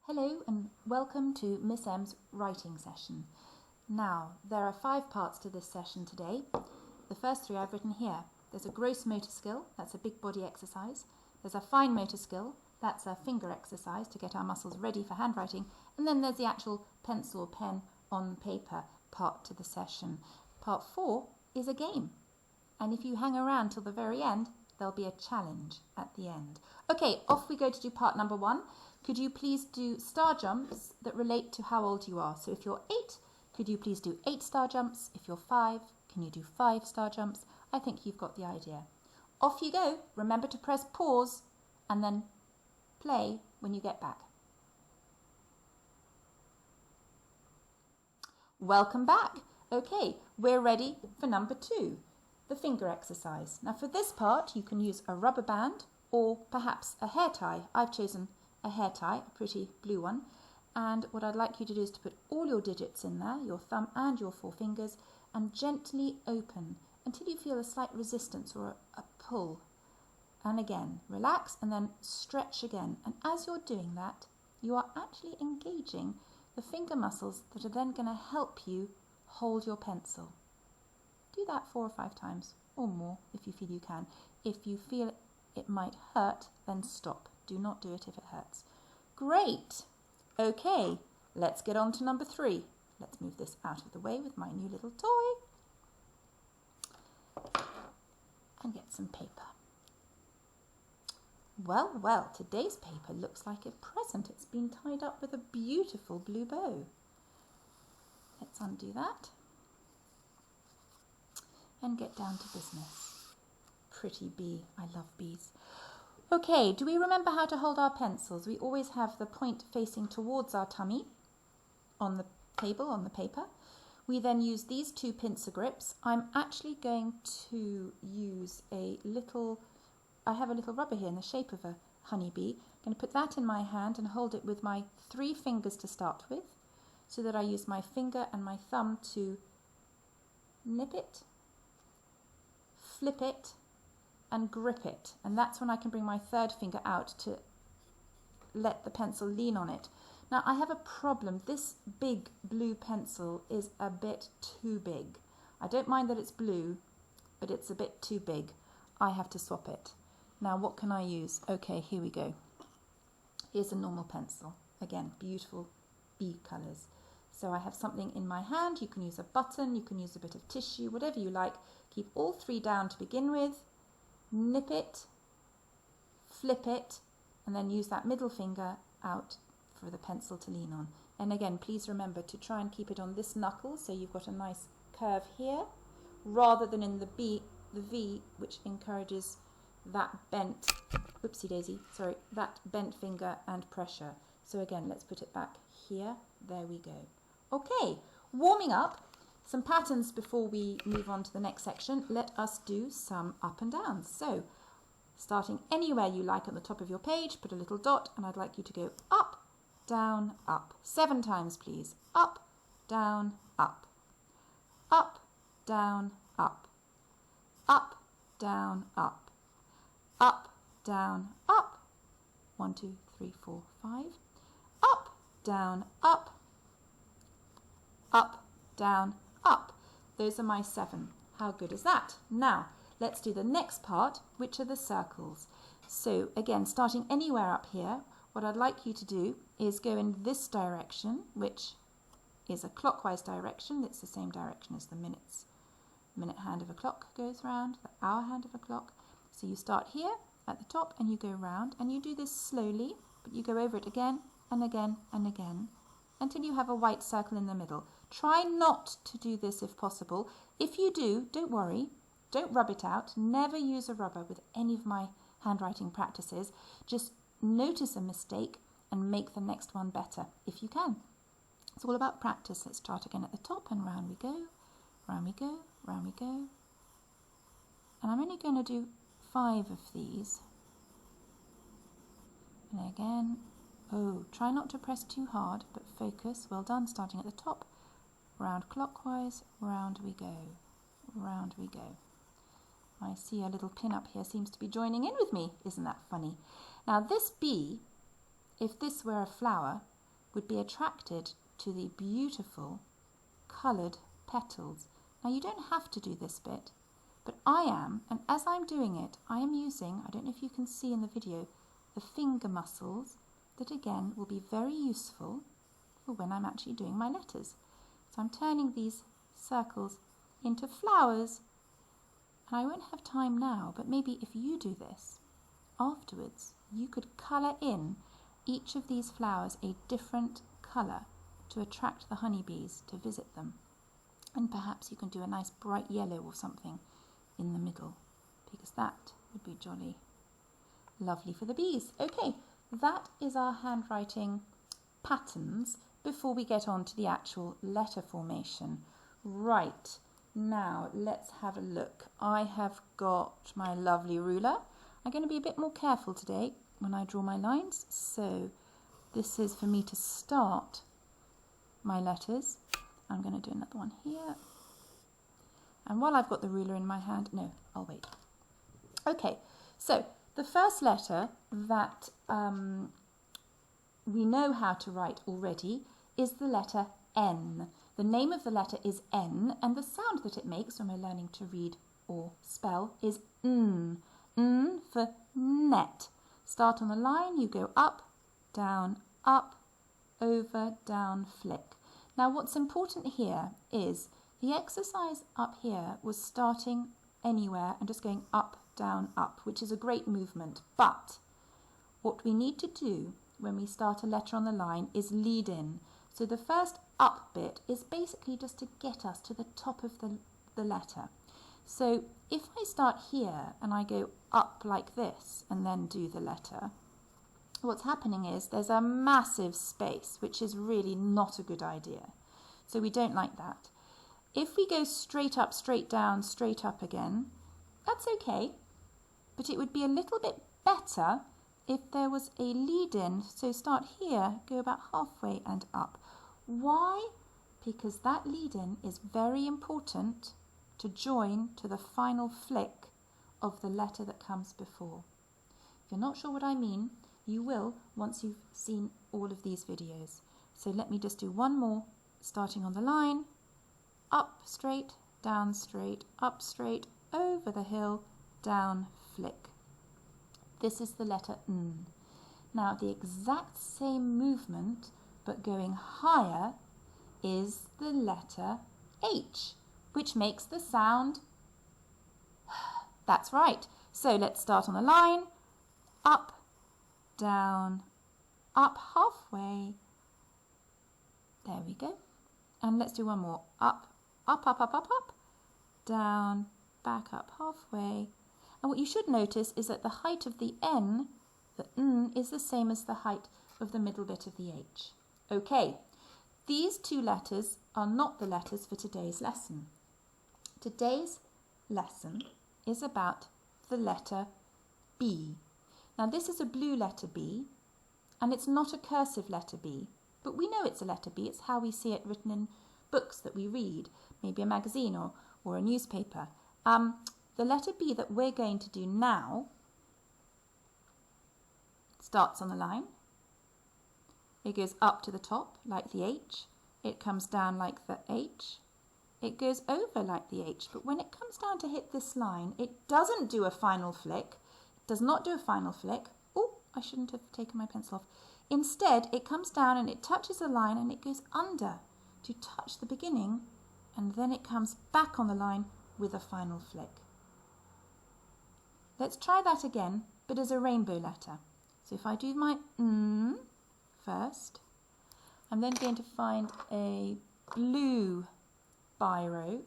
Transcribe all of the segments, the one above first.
Hello and welcome to Miss M's writing session. Now, there are 5 parts to this session today. The first 3 I've written here. There's a gross motor skill, that's a big body exercise. There's a fine motor skill, that's a finger exercise to get our muscles ready for handwriting. And then there's the actual pencil or pen on paper part to the session. Part 4 is a game. And if you hang around till the very end, there'll be a challenge at the end. Okay, off we go to do part number 1. Could you please do star jumps that relate to how old you are? So if you're 8, could you please do 8 star jumps? If you're 5, can you do 5 star jumps? I think you've got the idea. Off you go. Remember to press pause and then play when you get back. Welcome back. Okay, we're ready for number 2. The finger exercise. Now for this part you can use a rubber band or perhaps a hair tie. I've chosen a hair tie, a pretty blue one, and what I'd like you to do is to put all your digits in there, your thumb and your 4 fingers, and gently open until you feel a slight resistance or a pull. And again, relax and then stretch again. And as you're doing that, you are actually engaging the finger muscles that are then going to help you hold your pencil. Do that 4 or 5 times or more if you feel you can. If you feel it might hurt, then stop. Do not do it if it hurts. Great. Okay, let's get on to number 3. Let's move this out of the way with my new little toy and get some paper. Well, today's paper looks like a present. It's been tied up with a beautiful blue bow. Let's undo that and get down to business. Pretty bee, I love bees. Okay, do we remember how to hold our pencils? We always have the point facing towards our tummy on the table, on the paper. We then use these 2 pincer grips. I'm actually going to use I have a little rubber here in the shape of a honeybee. I'm going to put that in my hand and hold it with my 3 fingers to start with, so that I use my finger and my thumb to nip it, flip it, and grip it. And that's when I can bring my 3rd finger out to let the pencil lean on it. Now I have a problem. This big blue pencil is a bit too big. I don't mind that it's blue, but it's a bit too big. I have to swap it. Now what can I use? Okay, here we go. Here's a normal pencil. Again, beautiful bee colours. So I have something in my hand. You can use a button, you can use a bit of tissue, whatever you like. Keep all 3 down to begin with. Nip it, flip it, and then use that middle finger out for the pencil to lean on. And again, please remember to try and keep it on this knuckle so you've got a nice curve here, rather than in the V, which encourages that bent, oopsie daisy, sorry, that bent finger and pressure. So again, let's put it back here. There we go. Okay, warming up. Some patterns before we move on to the next section. Let us do some up and downs. So, starting anywhere you like at the top of your page, put a little dot, and I'd like you to go up, down, up. 7 times, please. Up, down, up. Up, down, up. Up, down, up. Up, down, up. 1, 2, 3, 4, 5. Up, down, up. Up, down, up. Those are my 7. How good is that? Now, let's do the next part, which are the circles. So again, starting anywhere up here, what I'd like you to do is go in this direction, which is a clockwise direction. It's the same direction as the minute hand of a clock goes round, the hour hand of a clock. So you start here at the top and you go round, and you do this slowly, but you go over it again and again and again, until you have a white circle in the middle. Try not to do this if possible. If you do, don't worry. Don't rub it out. Never use a rubber with any of my handwriting practices. Just notice a mistake and make the next one better if you can. It's all about practice. Let's start again at the top and round we go, round we go, round we go. And I'm only going to do 5 of these. And again, try not to press too hard, but focus. Well done, starting at the top. Round clockwise, round we go, round we go. I see a little pin up here seems to be joining in with me. Isn't that funny? Now this bee, if this were a flower, would be attracted to the beautiful coloured petals. Now you don't have to do this bit, but I am, and as I'm doing it, I am using, I don't know if you can see in the video, the finger muscles that again will be very useful for when I'm actually doing my letters. So I'm turning these circles into flowers, and I won't have time now, but maybe if you do this afterwards, you could colour in each of these flowers a different colour to attract the honeybees to visit them. And perhaps you can do a nice bright yellow or something in the middle, because that would be jolly lovely for the bees. Okay, that is our handwriting patterns before we get on to the actual letter formation. Right, now let's have a look. I have got my lovely ruler. I'm going to be a bit more careful today when I draw my lines, so this is for me to start my letters. I'm going to do another one here. And while I've got the ruler in my hand, no, I'll wait. Okay, so the first letter that we know how to write already is the letter N. The name of the letter is N, and the sound that it makes when we're learning to read or spell is N. N for net. Start on the line, you go up, over, down, flick. Now what's important here is the exercise up here was starting anywhere and just going up, down, up, which is a great movement. But what we need to do when we start a letter on the line is lead in. So the first up bit is basically just to get us to the top of the letter. So if I start here and I go up like this and then do the letter, what's happening is there's a massive space, which is really not a good idea. So we don't like that. If we go straight up, straight down, straight up again, that's okay. But it would be a little bit better if there was a lead in. So start here, go about halfway and up. Why? Because that lead in is very important to join to the final flick of the letter that comes before. If you're not sure what I mean, you will once you've seen all of these videos. So let me just do one more, starting on the line, up straight, up straight, over the hill, down, flick. This is the letter N. Now the exact same movement, but going higher, is the letter H, which makes the sound. That's right. So let's start on the line, up, down, up halfway. There we go. And let's do one more. Up, down, back up halfway. And what you should notice is that the height of the N, the N, is the same as the height of the middle bit of the H. Okay, these two letters are not the letters for today's lesson. Today's lesson is about the letter B. Now this is a blue letter B, and it's not a cursive letter B, but we know it's a letter B. It's how we see it written in books that we read, maybe a magazine or a newspaper. The letter B that we're going to do now starts on the line. It goes up to the top like the H. It comes down like the H. It goes over like the H, but when it comes down to hit this line, it doesn't do a final flick. It does not do a final flick. Oh, I shouldn't have taken my pencil off. Instead, it comes down and it touches the line and it goes under to touch the beginning, and then it comes back on the line with a final flick. Let's try that again, but as a rainbow letter. So if I do my N first, I'm then going to find a blue biro,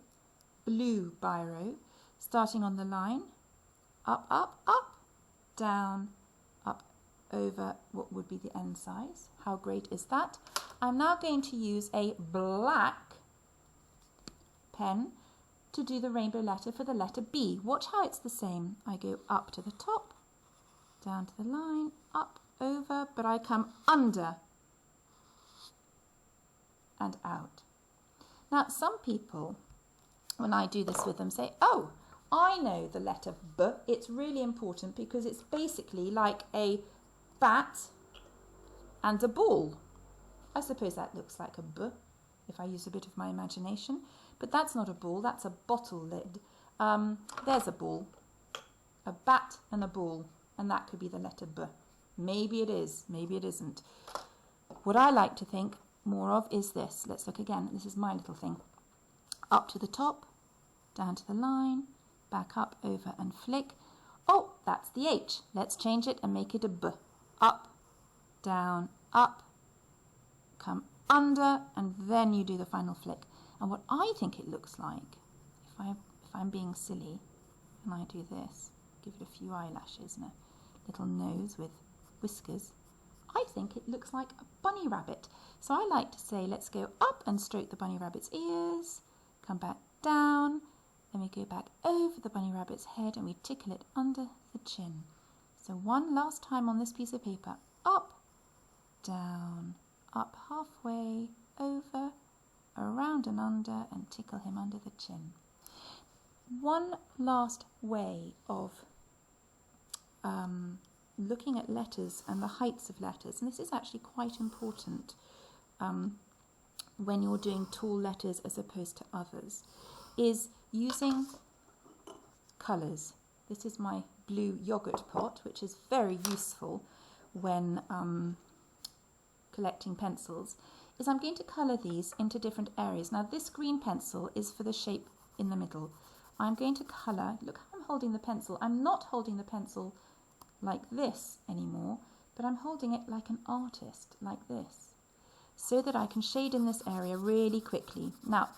starting on the line, up, down, up, over what would be the N size. How great is that? I'm now going to use a black pen to do the rainbow letter for the letter B. Watch how it's the same. I go up to the top, down to the line, up, over, but I come under and out. Now, some people, when I do this with them, say, oh, I know the letter B. It's really important because it's basically like a bat and a ball. I suppose that looks like a B if I use a bit of my imagination. But that's not a ball, that's a bottle lid. There's a ball, a bat and a ball, and that could be the letter B. Maybe it is, maybe it isn't. What I like to think more of is this. Let's look again. This is my little thing. Up to the top, down to the line, back up, over and flick. Oh, that's the H. Let's change it and make it a B. Up, down, up, come under, and then you do the final flick. And what I think it looks like, if I'm being silly, and I do this, give it a few eyelashes and a little nose with whiskers, I think it looks like a bunny rabbit. So I like to say, let's go up and stroke the bunny rabbit's ears, come back down, then we go back over the bunny rabbit's head and we tickle it under the chin. So one last time on this piece of paper, up, down, up halfway, over, around and under, and tickle him under the chin. One last way of looking at letters and the heights of letters, and this is actually quite important when you're doing tall letters as opposed to others, is using colours. This is my blue yogurt pot, which is very useful when collecting pencils, is I'm going to colour these into different areas. Now this green pencil is for the shape in the middle. I'm going to colour, look how I'm holding the pencil. I'm not holding the pencil like this anymore, but I'm holding it like an artist, like this, so that I can shade in this area really quickly. Now,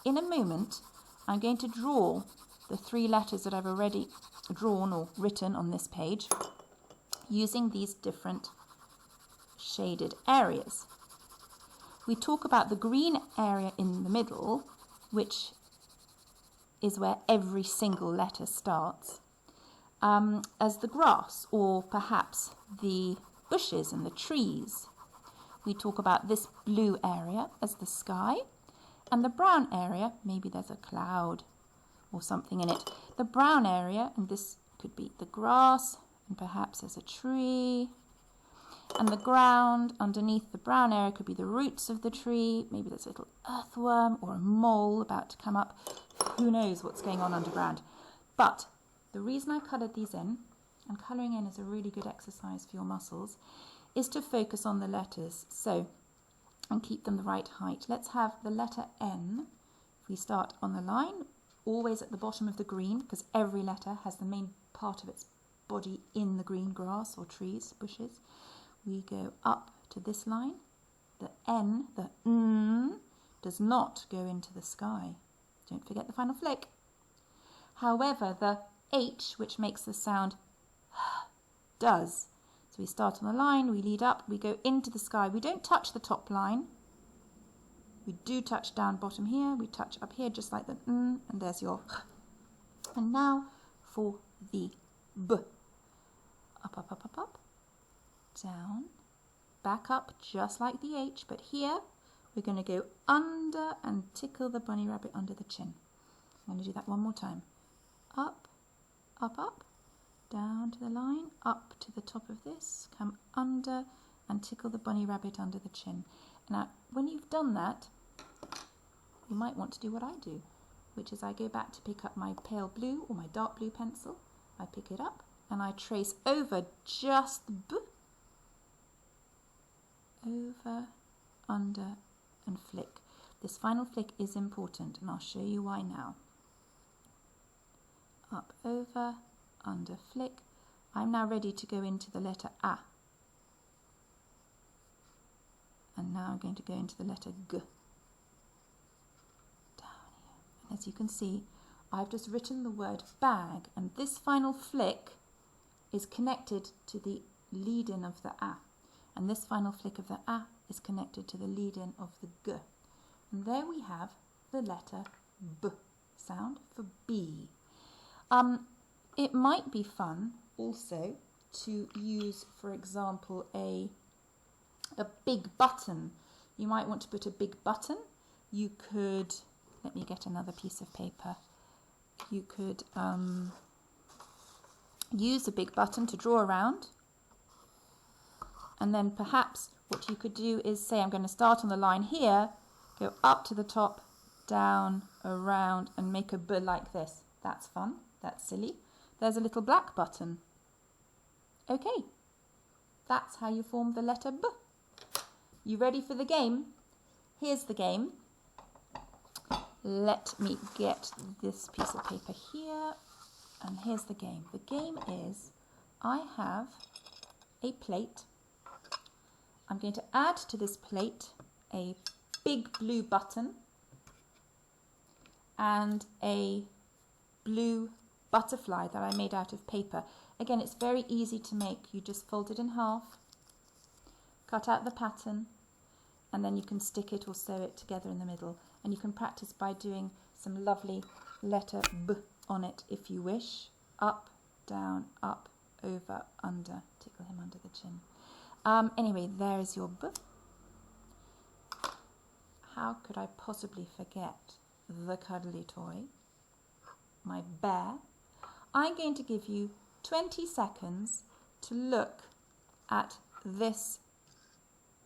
in a moment, I'm going to draw the 3 letters that I've already drawn or written on this page using these different shaded areas. We talk about the green area in the middle, which is where every single letter starts, as the grass or perhaps the bushes and the trees. We talk about this blue area as the sky, and the brown area, maybe there's a cloud or something in it. The brown area, and this could be the grass, and perhaps there's a tree, and the ground underneath the brown area could be the roots of the tree. Maybe there's a little earthworm or a mole about to come up. Who knows what's going on underground. But the reason I coloured these in, and colouring in is a really good exercise for your muscles, is to focus on the letters. So, and keep them the right height. Let's have the letter N. If we start on the line, always at the bottom of the green, because every letter has the main part of its body in the green grass or trees, bushes. We go up to this line. The N, the N, does not go into the sky. Don't forget the final flick. However, the H, which makes the sound does. So we start on the line, we lead up, we go into the sky. We don't touch the top line. We do touch down bottom here. We touch up here just like the N, and there's your And now for the B. Up, up, up, up, up. Down, back up just like the H, but here we're going to go under and tickle the bunny rabbit under the chin. I'm going to do that one more time. Up, up, up, down to the line, up to the top of this, come under and tickle the bunny rabbit under the chin. Now, when you've done that, you might want to do what I do, which is I go back to pick up my pale blue or my dark blue pencil. I pick it up and I trace over just the B, over, under, and flick. This final flick is important, and I'll show you why now. Up, over, under, flick. I'm now ready to go into the letter A. And now I'm going to go into the letter G. Down here. And as you can see, I've just written the word bag, and this final flick is connected to the lead-in of the A. And this final flick of the A is connected to the lead-in of the G. And there we have the letter B sound for B. It might be fun also to use, for example, a big button. You might want to put a big button. You could, let me get another piece of paper. You could use a big button to draw around. And then perhaps what you could do is say, I'm going to start on the line here, go up to the top, down, around, and make a B like this. That's fun. That's silly. There's a little black button. Okay, that's how you form the letter B. You ready for the game? Here's the game. Let me get this piece of paper here, and here's the game. The game is, I have a plate. I'm going to add to this plate a big blue button and a blue butterfly that I made out of paper. Again, it's very easy to make. You just fold it in half, cut out the pattern, and then you can stick it or sew it together in the middle. And you can practice by doing some lovely letter B on it if you wish. Up, down, up, over, under. Tickle him under the chin. Anyway, there is your B. How could I possibly forget the cuddly toy? My bear. I'm going to give you 20 seconds to look at this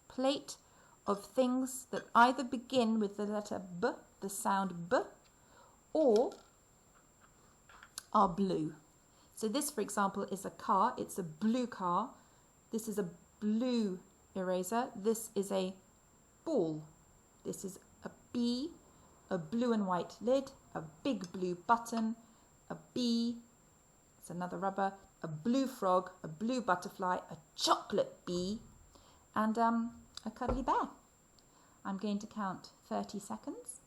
plate of things that either begin with the letter B, the sound B, or are blue. So this, for example, is a car. It's a blue car. This is a blue eraser. This is a ball. This is a B, a blue and white lid, a big blue button, a bee, it's another rubber, a blue frog, a blue butterfly, a chocolate bee, and a cuddly bear. I'm going to count 30 seconds.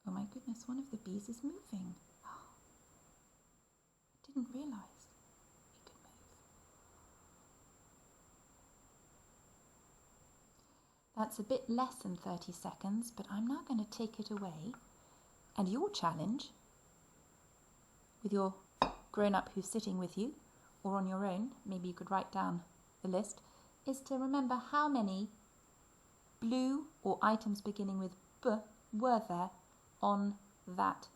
Oh my goodness, one of the bees is moving. I didn't realise it could move. That's a bit less than 30 seconds, but I'm now going to take it away. And your challenge, with your grown-up who's sitting with you, or on your own, maybe you could write down the list, is to remember how many blue or items beginning with B were there on that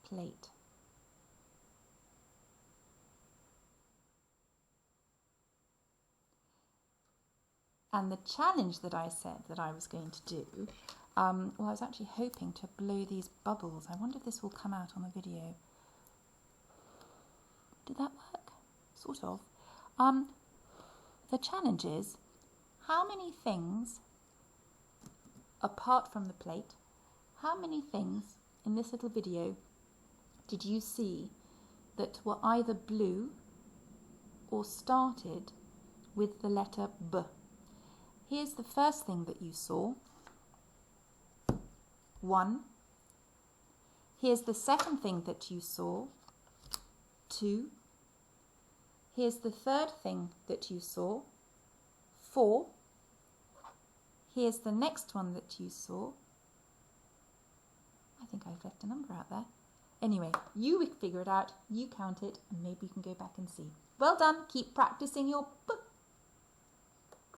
plate. And the challenge that I said that I was going to do, well, I was actually hoping to blow these bubbles. I wonder if this will come out on the video. Did that work? Sort of. The challenge is, how many things, apart from the plate, how many things in this little video did you see that were either blue or started with the letter B? Here's the first thing that you saw. 1. Here's the second thing that you saw. 2. Here's the third thing that you saw. 4. Here's the next one that you saw. I think I've left a number out there. Anyway, you figure it out, you count it, and maybe you can go back and see. Well done, keep practicing your book.